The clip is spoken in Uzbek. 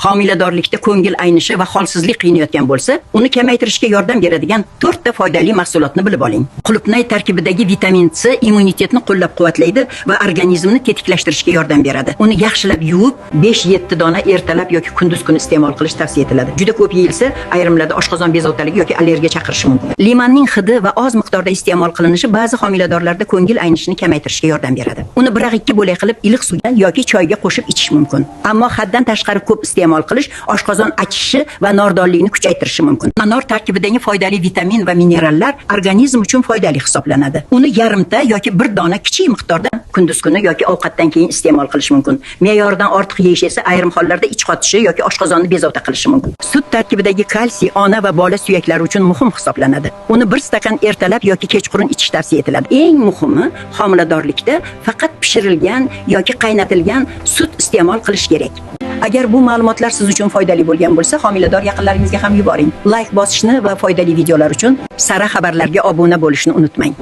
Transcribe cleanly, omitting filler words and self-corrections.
homiladorlikda ko'ngil aynishi va holsizlik qiynayotgan bo'lsa, uni kamaytirishga yordam beradigan 4 ta foydali mahsulotni bilib oling. Qulupnay tarkibidagi vitamin C immunitetni qo'llab-quvvatlaydi va organizmni tetiklashtirishga yordam beradi. Uni yaxshilab yuvib, 5-7 dona ertalab yoki kunduz kuni iste'mol qilish tavsiya etiladi. Juda ko'p yeyilsa, ayrimlarda oshqozon bezovtaligi yoki allergiya chaqirishi mumkin. Limonning hidi va oz miqdorda iste'mol qilinishi ba'zi homiladorlarda ko'ngil aynishini kamaytirishga yordam beradi. Uni 1-2 bo'lak qilib iliq suvga yoki choyga qo'shib ichish mumkin. Ammo haddan tashqari ko'p iste'mol qilish oshqozon achishi va nordonlikni kuchaytirishi mumkin. Anor tarkibidagi foydali vitamin va minerallar organizm uchun foydali hisoblanadi. Uni yarimta yoki 1 dona kichik miqdorda kunduz kuni yoki ovqatdan keyin iste'mol qilish mumkin. Me'yoridan ortiq yeyish esa ayrim hollarda ich qotishi yoki oshqozonni bezovta qilishi mumkin. Sut tarkibidagi kalsiy ona va bola suyaklari uchun muhim hisoblanadi. Uni 1 stakan ertalab yoki kechqurun ichish tavsiya etiladi. Eng muhimi, homiladorlikda faqat pishirilgan yoki qaynatilgan sut iste'mol qilish kerak. Agar bu ma'lumotlar siz uchun foydali bo'lgan bo'lsa, homilador yaqinlaringizga ham yuboring. Like bosishni va foydali videolar uchun Sara xabarlarga obuna bo'lishni unutmang.